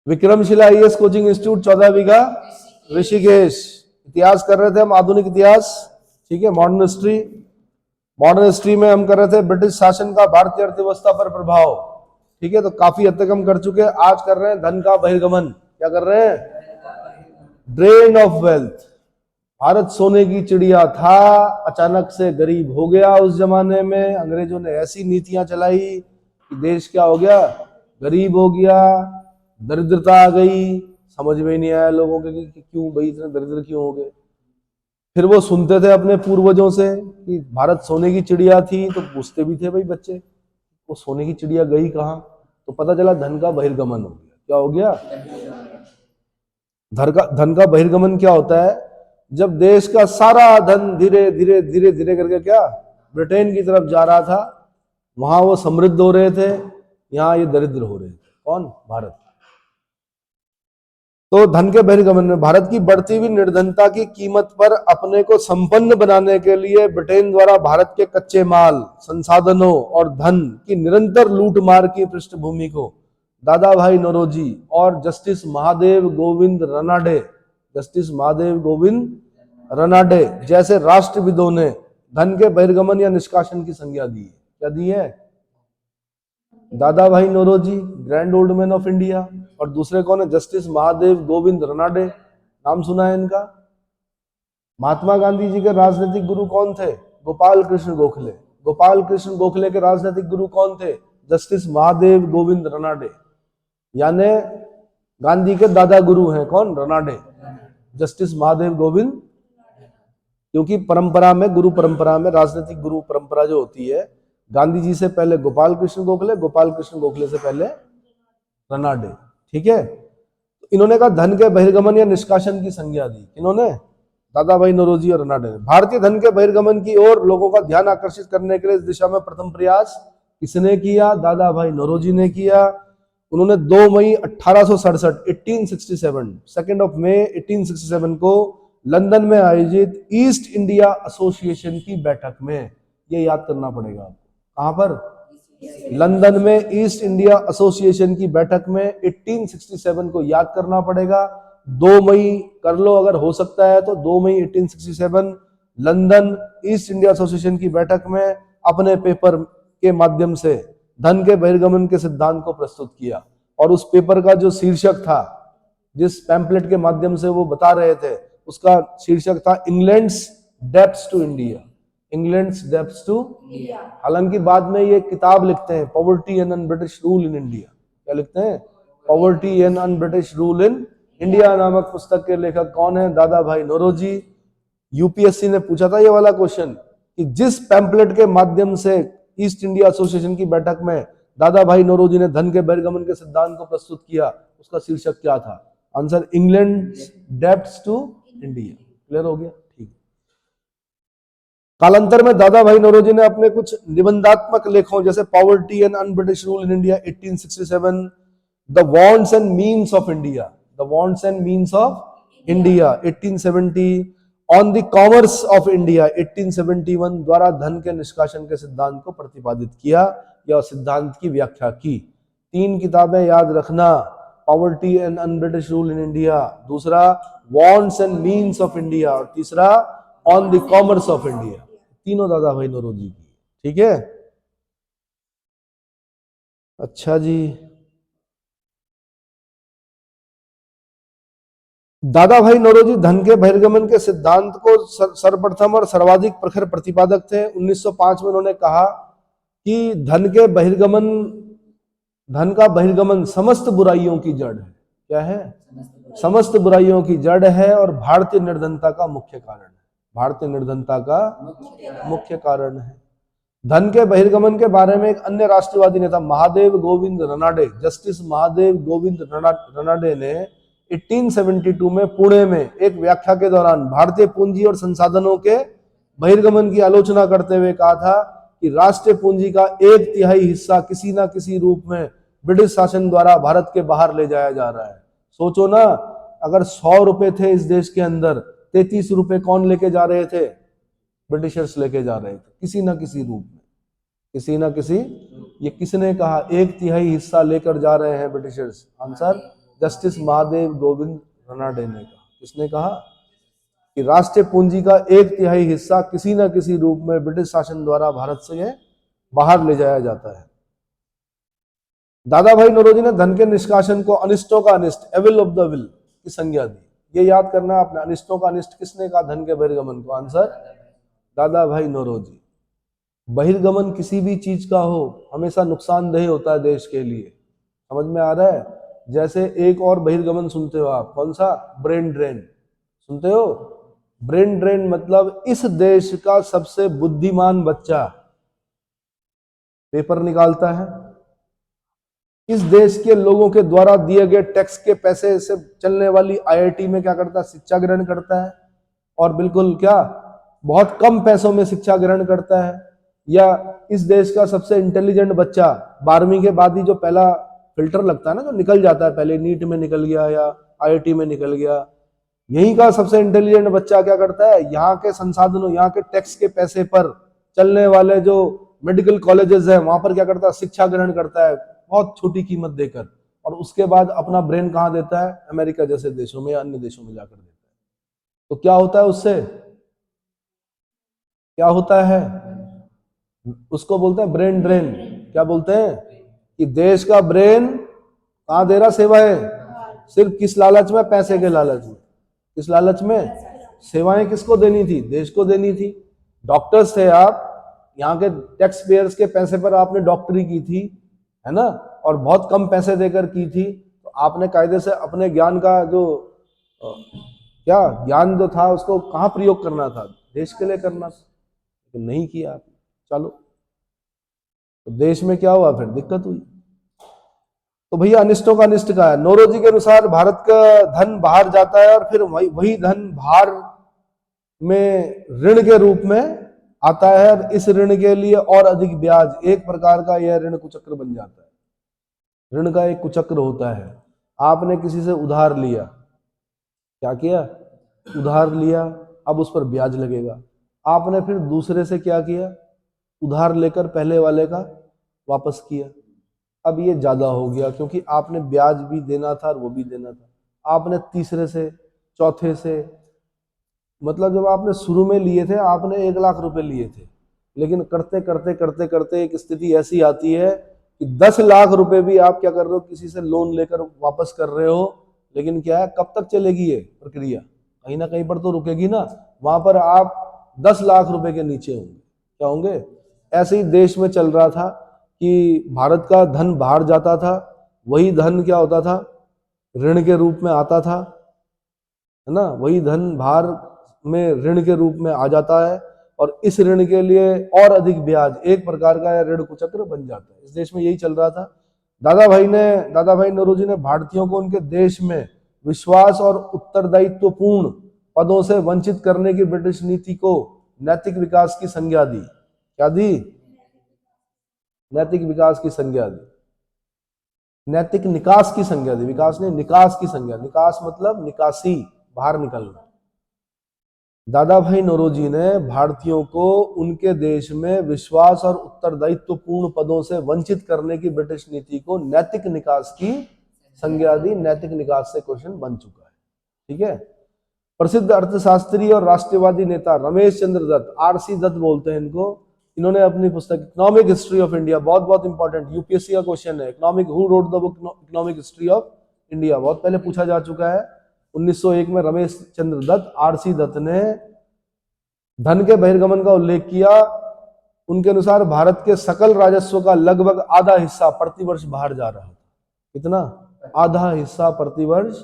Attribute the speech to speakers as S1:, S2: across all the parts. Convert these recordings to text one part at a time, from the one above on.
S1: Vikramshila IAS coaching institute 14 बीघा ऋषिकेश। इतिहास कर रहे थे हम, आधुनिक इतिहास, ठीक है। मॉडर्न हिस्ट्री, मॉडर्न हिस्ट्री में हम कर रहे थे ब्रिटिश शासन का भारतीय अर्थव्यवस्था पर प्रभाव, ठीक है। तो काफी हद तक हम कर चुके हैं। आज कर रहे हैं धन का बहिर्गमन। क्या कर रहे हैं? Drain of wealth. भारत सोने की चिड़िया था, अचानक से गरीब हो गया। उस जमाने में अंग्रेजों ने ऐसी नीतियां चलाई कि देश क्या हो गया? गरीब हो गया, दरिद्रता आ गई। समझ में ही नहीं आया लोगों के कि क्यों भाई इतने दरिद्र क्यों हो गए। फिर वो सुनते थे अपने पूर्वजों से कि भारत सोने की चिड़िया थी, तो पूछते भी थे भाई बच्चे, वो सोने की चिड़िया गई कहाँ? तो पता चला धन का बहिर्गमन हो गया। क्या हो गया? धन का बहिर्गमन क्या होता है? जब देश का सारा धन धीरे धीरे धीरे धीरे करके क्या ब्रिटेन की तरफ जा रहा था, वहां वो समृद्ध हो रहे थे, यहाँ ये दरिद्र हो रहे थे। कौन? भारत। तो धन के बहिर्गमन में भारत की बढ़ती हुई निर्धनता की कीमत पर अपने को संपन्न बनाने के लिए ब्रिटेन द्वारा भारत के कच्चे माल, संसाधनों और धन की निरंतर लूटमार की पृष्ठभूमि को दादा भाई नौरोजी और जस्टिस महादेव गोविंद रनाडे, जस्टिस महादेव गोविंद रनाडे जैसे राष्ट्रविदों ने धन के बहिर्गमन या निष्कासन की संज्ञा दी है। क्या दी है? Dadabhai Naoroji, grand old man of India, और दूसरे कौन है? जस्टिस महादेव गोविंद रनाडे। नाम सुना है इनका? महात्मा गांधी जी के राजनीतिक गुरु कौन थे? गोपाल कृष्ण गोखले। गोपाल कृष्ण गोखले के राजनीतिक गुरु कौन थे? जस्टिस महादेव गोविंद रनाडे। यानी गांधी के दादा गुरु हैं कौन? रनाडे, जस्टिस महादेव गोविंद। क्योंकि परंपरा में, गुरु परंपरा में, राजनीतिक गुरु परंपरा जो होती है, गांधी जी से पहले गोपाल कृष्ण गोखले, गोपाल कृष्ण गोखले से पहले रनाडे, ठीक है। इन्होंने कहा धन के बहिर्गमन या निष्कासन की संज्ञा दी। इन्होंने दादा भाई नौरोजी और रनाडे ने। भारतीय धन के बहिर्गमन की ओर लोगों का ध्यान आकर्षित करने के लिए इस दिशा में प्रथम प्रयास किसने किया? दादा भाई नौरोजी ने किया। उन्होंने 2 मई 1867 1867 2 ऑफ मई 1867 को लंदन में आयोजित ईस्ट इंडिया एसोसिएशन की बैठक में, ये याद करना पड़ेगा आपको, कहां पर? लंदन में ईस्ट इंडिया एसोसिएशन की बैठक में 1867 को याद करना पड़ेगा। 2 मई कर लो अगर हो सकता है तो। 2 मई 1867 लंदन ईस्ट इंडिया एसोसिएशन की बैठक में अपने पेपर के माध्यम से धन के बहिर्गमन के सिद्धांत को प्रस्तुत किया। और उस पेपर का जो शीर्षक था, जिस पैम्पलेट के माध्यम से वो बता रहे थे, उसका शीर्षक था England's debts to India. England's debts to, हालांकि बाद में ये किताब लिखते हैं poverty and un British rule in India. क्या लिखते हैं? Poverty and un British rule in India नामक पुस्तक के लेखक कौन है? दादा भाई नौरोजी। यूपीएससी ने पूछा था ये वाला क्वेश्चन कि जिस पैम्पलेट के माध्यम से ईस्ट इंडिया एसोसिएशन की बैठक में दादा भाई नौरोजी ने धन के बहिर्गमन के सिद्धांत को प्रस्तुत किया, उसका शीर्षक क्या था? Answer England's debts to India. Clear हो गया? ठीक। कालांतर में दादा भाई नौरोजी ने अपने कुछ निबंधात्मक लेखों जैसे poverty and un British rule in India 1867, the wants and means of India, the wants and means of India 1870, on the commerce of India 1871 द्वारा धन के निष्कासन के सिद्धांत को प्रतिपादित किया या सिद्धांत की व्याख्या की। 3 किताबें याद रखना, poverty and un British rule in India, दूसरा wants and means of India, और तीसरा on the commerce of India. तीनों दादा भाई नौरोजी की, ठीक है। अच्छा जी, दादा भाई नौरोजी धन के बहिर्गमन के सिद्धांत को सर्वप्रथम और सर्वाधिक प्रखर प्रतिपादक थे। 1905 में उन्होंने कहा कि धन का बहिर्गमन समस्त बुराइयों की जड़ है। क्या है? समस्त बुराइयों की जड़ है और भारतीय निर्धनता का मुख्य कारण है। भारतीय निर्धनता का मुख्य कारण है। धन के बहिर्गमन के बारे में एक अन्य राष्ट्रवादी नेता महादेव गोविंद रनाडे, जस्टिस महादेव गोविंद रनाडे ने 1872 में पुणे में एक व्याख्या के दौरान भारतीय पूंजी और संसाधनों के बहिर्गमन की आलोचना करते हुए कहा था कि राष्ट्रीय पूंजी का 1/3 हिस्सा किसी ना किसी रूप में ब्रिटिश शासन द्वारा भारत के बाहर ले जाया जा रहा है। सोचो ना, अगर 100 रुपए थे इस देश के अंदर, 33 रुपए कौन लेके जा रहे थे? ब्रिटिशर्स लेके जा रहे थे, किसी ना किसी रूप में, किसी ना किसी। ये किसने कहा 1/3 हिस्सा लेकर जा रहे हैं Britishers? Answer justice Mahadev Govind Ranade ने कहा। किसने कहा? कि राष्ट्रीय पूंजी का 1/3 हिस्सा किसी न किसी रूप में ब्रिटिश शासन द्वारा भारत से बाहर ले जाया जाता है। दादा भाई नौरोजी ने धन के निष्कासन को अनिष्टों का अनिष्ट, एविल ऑफ द विल की संज्ञा दी। ये याद करना आपने, अनिष्टों का अनिष्ट किसने कहा धन के बहिर्गमन को? आंसर दादा भाई नौरोजी। बहिर्गमन किसी भी चीज का हो हमेशा नुकसानदेह होता है देश के लिए। समझ में आ रहा है? जैसे एक और बहिर्गमन सुनते हो आप, कौन सा? ब्रेन ड्रेन सुनते हो? ब्रेन ड्रेन मतलब इस देश का सबसे बुद्धिमान बच्चा पेपर निकालता है, इस देश के लोगों के द्वारा दिए गए टैक्स के पैसे से चलने वाली आईआईटी में क्या करता है? शिक्षा ग्रहण करता है, और बिल्कुल क्या बहुत कम पैसों में शिक्षा ग्रहण करता है। या इस देश का सबसे इंटेलिजेंट बच्चा 12वीं के बाद ही जो पहला फिल्टर लगता है ना, जो निकल जाता है, पहले नीट में निकल गया या आईआईटी में निकल गया, यहीं का सबसे इंटेलिजेंट बच्चा क्या करता है? यहाँ के संसाधनों, यहाँ के टैक्स के पैसे पर चलने वाले जो मेडिकल कॉलेजेस हैं वहां पर क्या करता है? शिक्षा ग्रहण करता है बहुत छोटी कीमत देकर, और उसके बाद अपना ब्रेन कहाँ देता है? अमेरिका जैसे देशों में या अन्य देशों में जाकर देता है। तो क्या होता है उससे? क्या होता है? उसको बोलते हैं ब्रेन ड्रेन। क्या बोलते हैं? कि देश का ब्रेन कहाँ दे रहा सेवाएं? सिर्फ किस लालच में? पैसे के लालच में। किस लालच में? सेवाएं किसको देनी थी? देश को देनी थी। डॉक्टर्स थे आप, यहाँ के टैक्स पेयर्स के पैसे पर आपने डॉक्टरी की थी, है ना, और बहुत कम पैसे देकर की थी। तो आपने कायदे से अपने ज्ञान का जो क्या ज्ञान जो था उसको कहाँ प्रयोग करना था? देश के लिए करना था, लेकिन नहीं किया आपने। चलो, तो देश में क्या हुआ? फिर दिक्कत हुई। तो भैया अनिष्टों का अनिष्ट का है। नौरोजी के अनुसार भारत का धन बाहर जाता है और फिर वही धन बाहर में ऋण के रूप में आता है, और इस ऋण के लिए और अधिक ब्याज, एक प्रकार का यह ऋण कुचक्र बन जाता है। ऋण का एक कुचक्र होता है। आपने किसी से उधार लिया, क्या किया? उधार लिया, अब उस पर ब्याज लगेगा। आपने फिर दूसरे से क्या किया? उधार लेकर पहले वाले का वापस किया। अब ये ज्यादा हो गया क्योंकि आपने ब्याज भी देना था और वो भी देना था। आपने तीसरे से, चौथे से, मतलब जब आपने शुरू में लिए थे आपने 1 लाख रुपए लिए थे, लेकिन करते करते करते करते एक स्थिति ऐसी आती है कि 10 लाख रुपए भी आप क्या कर रहे हो? किसी से लोन लेकर वापस कर रहे हो। लेकिन क्या है, कब तक चलेगी ये प्रक्रिया? कहीं ना कहीं पर तो रुकेगी ना। वहां पर आप 10 लाख रुपए के नीचे होंगे। क्या होंगे? ऐसे ही देश में चल रहा था कि भारत का धन बाहर जाता था, वही धन क्या होता था? ऋण के रूप में आता था, है ना। वही धन बाहर में ऋण के रूप में आ जाता है, और इस ऋण के लिए और अधिक ब्याज, एक प्रकार का ऋण कुचक्र बन जाता है। इस देश में यही चल रहा था। दादा भाई नौरोजी ने भारतीयों को उनके देश में विश्वास और उत्तरदायित्वपूर्ण पदों से वंचित करने की ब्रिटिश नीति को नैतिक विकास की संज्ञा दी। क्या दी? नैतिक विकास की संज्ञा दी। नैतिक निकास की संज्ञा दी। विकास नहीं, निकास की संज्ञा। निकास मतलब निकासी, बाहर निकलना। दादा भाई नौरोजी ने भारतीयों को उनके देश में विश्वास और उत्तरदायित्वपूर्ण पदों से वंचित करने की ब्रिटिश नीति को नैतिक निकास की संज्ञा दी। नैतिक निकास से क्वेश्चन बन चुका है, ठीक है। प्रसिद्ध अर्थशास्त्री और राष्ट्रवादी नेता रमेश चंद्र दत्त, आरसी दत्त बोलते हैं इनको, इन्होंने अपनी पुस्तक इकोनॉमिक हिस्ट्री ऑफ इंडिया, बहुत बहुत इंपॉर्टेंट, यूपीएससी का क्वेश्चन है, economic, who wrote the book economic history of India, बहुत पहले पूछा जा चुका है। 1901 में रमेश चंद्र दत्त, आरसी दत्त ने धन के बहिर्गमन का उल्लेख किया। उनके अनुसार भारत के सकल राजस्व का लगभग आधा हिस्सा प्रतिवर्ष बाहर जा रहा था। कितना? आधा हिस्सा प्रतिवर्ष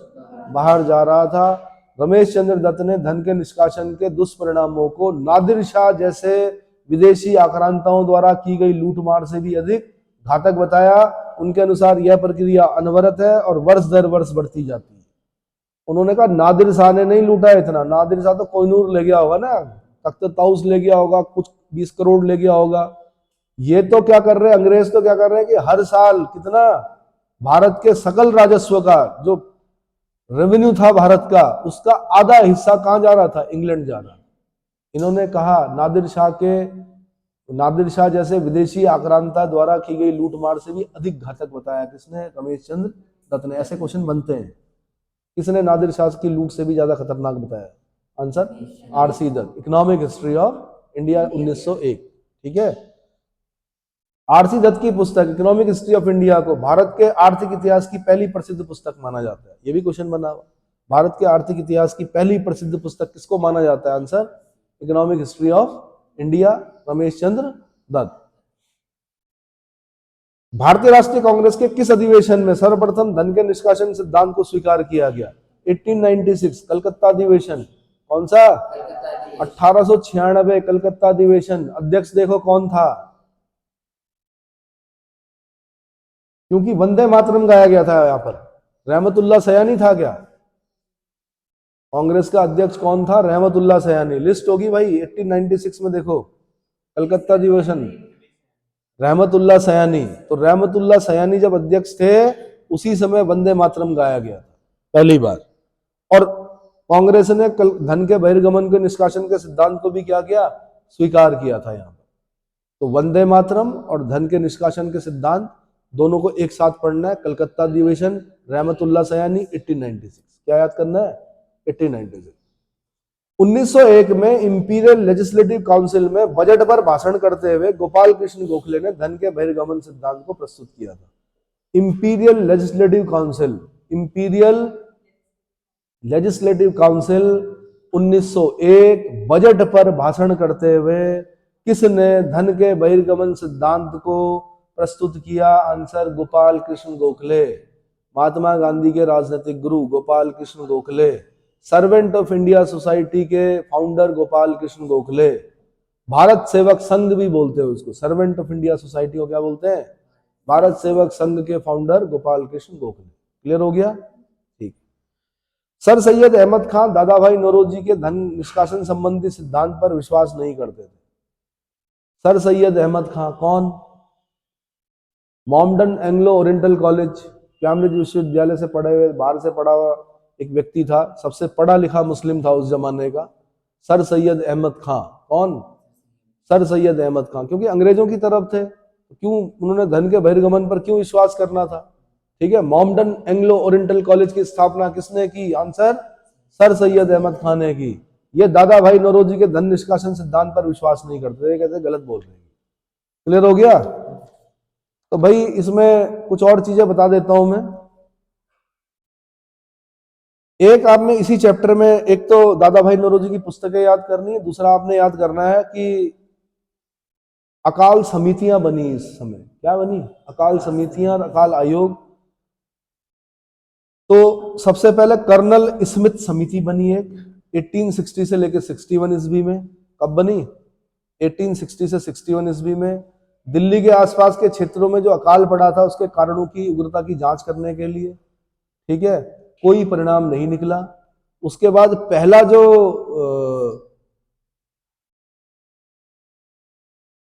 S1: बाहर जा रहा था। रमेश चंद्र दत्त ने धन के निष्कासन के दुष्परिणामों को नादिर शाह जैसे विदेशी आक्रांताओं द्वारा की गई लूटमार से भी अधिक घातक बताया। उनके अनुसार यह प्रक्रिया अनवरत है और वर्ष दर वर्ष बढ़ती जाती है। उन्होंने कहा नादिर शाह ने नहीं लूटा इतना, नादिर शाह तो कोहिनूर ले गया होगा ना, तख्त ताउस ले गया होगा, कुछ 20 करोड़ ले गया होगा। ये तो क्या कर रहे हैं, अंग्रेज तो क्या कर रहे हैं कि हर साल कितना भारत के सकल राजस्व का जो रेवेन्यू था भारत का, उसका आधा हिस्सा कहां जा रहा था? इंग्लैंड जा रहा था। इन्होंने कहा नादिर शाह जैसे विदेशी आक्रांता द्वारा की गई लूटमार से भी अधिक घातक बताया। किसने? रमेश चंद्र दत्त ने। ऐसे क्वेश्चन बनते हैं। किसने नादिर शाह की लूट से भी ज्यादा खतरनाक बताया? Answer RC Dutt. Economic history of India 1901। ठीक है, आरसी दत्त की पुस्तक इकोनॉमिक हिस्ट्री ऑफ इंडिया को भारत के आर्थिक इतिहास की पहली प्रसिद्ध पुस्तक माना जाता है। ये भी क्वेश्चन बना हुआ, भारत के आर्थिक इतिहास की पहली प्रसिद्ध पुस्तक किसको माना जाता है? Answer economic history of India, Ramesh Chandra Dutt. Bharatiya Rashtriya Congress के किस अधिवेशन में सर्वप्रथम धन के निष्कासन सिद्धांत को स्वीकार किया गया? 1896 कलकत्ता अधिवेशन। कौन सा? 1896 कलकत्ता अधिवेशन। अध्यक्ष देखो कौन था? क्योंकि वंदे मातरम गाया गया था यहां पर। रहमतुल्लाह सयानी था क्या? कांग्रेस का अध्यक्ष कौन था? रहमतुल्लाह सयानी। लिस्ट होगी भाई 1896 में, देखो कलकत्ता अधिवेशन, रहमतुल्लाह सयानी। तो रहमतुल्लाह सयानी जब अध्यक्ष थे उसी समय वंदे मातरम गाया गया था पहली बार। और कांग्रेस ने धन के बहिर्गमन के निष्कासन के सिद्धांत को भी क्या किया? स्वीकार किया था यहां पर। तो वंदे मातरम और धन के निष्कासन के सिद्धांत दोनों को एक साथ पढ़ना है। कलकत्ता अधिवेशन, रहमतुल्लाह सयानी, 1896। क्या याद करना है? 1896। 1901 में इंपीरियल लेजिस्लेटिव काउंसिल में बजट पर भाषण करते हुए गोपाल कृष्ण गोखले ने धन के बहिर्गमन सिद्धांत को प्रस्तुत किया था। Imperial legislative council, imperial legislative council 1901 budget पर भाषण करते हुए किसने धन के बहिर्गमन सिद्धांत को प्रस्तुत किया? आंसर गोपाल कृष्ण गोखले। महात्मा गांधी के राजनीतिक गुरु Gopal Krishna Gokhale, servant of India society के फाउंडर गोपाल कृष्ण गोखले, भारत सेवक संघ भी बोलते हैं उसको, सर्वेंट ऑफ इंडिया सोसाइटी को क्या बोलते हैं? भारत सेवक संघ के फाउंडर गोपाल कृष्ण गोखले। क्लियर हो गया? ठीक। सर सैयद अहमद खान दादा भाई नौरोजी के धन निष्कासन संबंधी सिद्धांत पर विश्वास नहीं करते थे। सर सैयद अहमद खान कौन? Mohammedan Anglo oriental college, Cambridge विश्वविद्यालय से पढ़े हुए, बाहर से पढ़ा हुआ एक व्यक्ति था, सबसे पढ़ा लिखा मुस्लिम था उस जमाने का, सर सैयद अहमद खां। कौन? सर सैयद अहमद खां। क्योंकि अंग्रेजों की तरफ थे, क्यों उन्होंने धन के बहिर्गमन पर क्यों विश्वास करना था? ठीक है, मॉमडन एंग्लो ओरिएंटल कॉलेज की स्थापना किसने की? आंसर सर सैयद अहमद खान ने की। ये दादा भाई नौरोजी के धन निष्कासन सिद्धांत पर विश्वास नहीं करते, कहते गलत बोल रहे हैं। क्लियर हो गया? तो भाई इसमें कुछ और चीजें बता देता हूं मैं। एक आपने इसी चैप्टर में, एक तो दादा भाई नौरोजी की पुस्तकें याद करनी है, दूसरा आपने याद करना है कि अकाल समितियां बनी इस समय। क्या बनी? अकाल समितियां, अकाल आयोग। तो सबसे पहले कर्नल स्मिथ समिति बनी है 1860 से लेकर 61 ईस्वी में। कब बनी? 1860 से 61 ईस्वी में। दिल्ली के आसपास के क्षेत्रों में जो अकाल पड़ा था उसके कारणों की उग्रता की जांच करने के लिए। ठीक है, कोई परिणाम नहीं निकला। उसके बाद पहला जो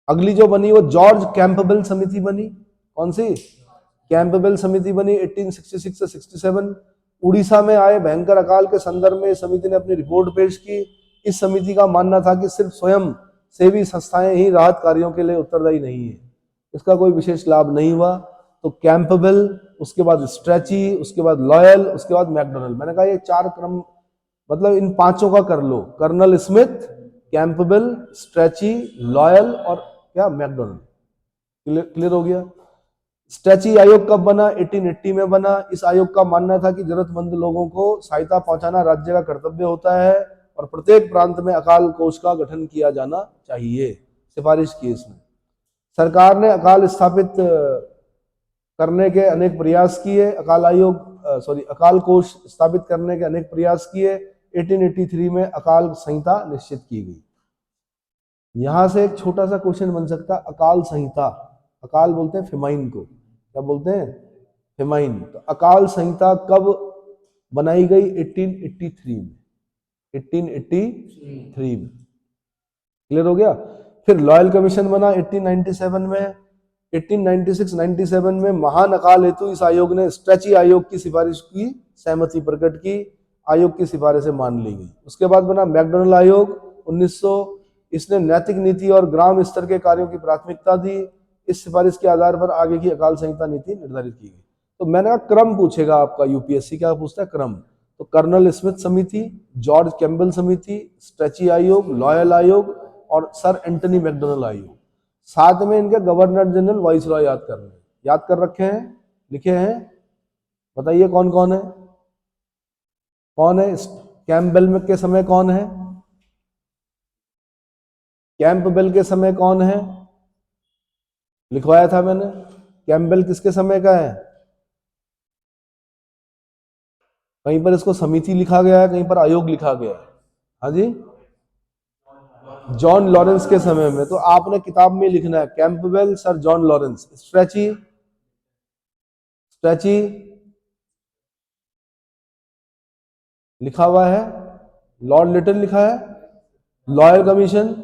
S1: अगली जो बनी वो जॉर्ज कैंपबेल समिति बनी। कौन सी? कैंपबेल समिति बनी 1866 से 67। उड़ीसा में आए भयंकर अकाल के संदर्भ में समिति ने अपनी रिपोर्ट पेश की। इस समिति का मानना था कि सिर्फ स्वयं सेवी संस्थाएं ही राहत कार्यों के लिए उत्तरदायी नहीं है, इसका कोई विशेष लाभ नहीं हुआ। तो कैंपबेल, उसके बाद स्ट्रेची, उसके बाद लॉयल, उसके बाद मैकडोनल्ड। मैंने कहा ये चार क्रम, मतलब इन पांचों का कर लो, colonel Smith, Campbell, Strachey, Lyall और क्या? मैकडोनल्ड। क्लियर हो गया? स्ट्रेची आयोग कब बना? 1880 में बना। इस आयोग का मानना था कि जरूरतमंद लोगों को सहायता पहुंचाना राज्य का कर्तव्य होता है और प्रत्येक प्रांत में अकाल कोष का गठन किया जाना चाहिए। सिफारिश की इसमें। सरकार ने अकाल स्थापित करने के अनेक प्रयास किए। अकाल कोष स्थापित करने के अनेक प्रयास किए। 1883 में अकाल संहिता निश्चित की गई। यहां से एक छोटा सा क्वेश्चन बन सकता है, अकाल संहिता, अकाल बोलते हैं फेमाइन को, क्या बोलते हैं? फेमाइन। तो अकाल संहिता कब बनाई गई? 1883 में। 1883 में। क्लियर हो गया? फिर लॉयल कमीशन बना 1897 में। 1896-97 में महान अकाल हेतु इस आयोग ने स्ट्रेची आयोग की सिफारिश की सहमति प्रकट की, आयोग की सिफारिशें मान ली गई। उसके बाद बना मैकडोनल्ड आयोग 1900। इसने नैतिक नीति और ग्राम स्तर के कार्यों की प्राथमिकता दी। इस सिफारिश के आधार पर आगे की अकाल संहिता नीति निर्धारित की गई। तो मैंने कहा क्रम पूछेगा आपका यूपीएससी, क्या पूछता है क्रम। तो कर्नल स्मिथ समिति, जॉर्ज कैम्बेल समिति, स्ट्रेची आयोग, लॉयल आयोग और सर एंटनी मैकडोनल आयोग। साथ में इनके गवर्नर जनरल वाइसरॉय याद कर रहे हैं, याद कर रखे हैं, लिखे हैं। बताइए कौन कौन है, कौन है कैम्पबेल में के समय, कौन है कैंपबेल के समय, कौन है, लिखवाया था मैंने। कैम्पबेल किसके समय का है, कहीं पर इसको समिति लिखा गया है, कहीं पर आयोग लिखा गया है। हाँ जी, जॉन लॉरेंस के समय में। तो आपने किताब में लिखना है Campbell sir John Lawrence. Stretchy, stretchy लिखा हुआ है, लॉर्ड लिटन लिखा है, लॉयल कमीशन,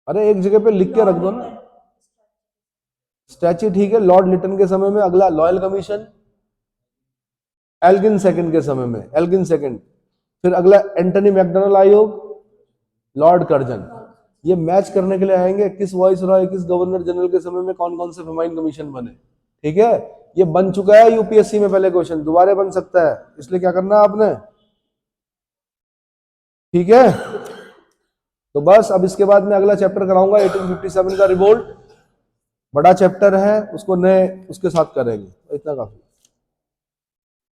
S1: अरे एक जगह पे लिख के रख दो ना। स्टैची ठीक है, लॉर्ड लिटन के समय में। अगला लॉयल कमीशन, एल्गिन सेकंड के समय में, एल्गिन सेकंड। फिर अगला एंटनी मैकडोनल आयोग, लॉर्ड कर्जन। ये मैच करने के लिए आएंगे किस वाइसरॉय, किस गवर्नर जनरल के समय में कौन कौन से फेमाइन कमीशन बने। ठीक है, ये बन चुका है यूपीएससी में पहले क्वेश्चन, दोबारा बन सकता है, इसलिए क्या करना है आपने। ठीक है, तो बस अब इसके बाद मैं अगला चैप्टर कराऊंगा 1857 का रिवोल्ट, बड़ा चैप्टर है, उसको नए उसके साथ करेंगे, इतना काफी।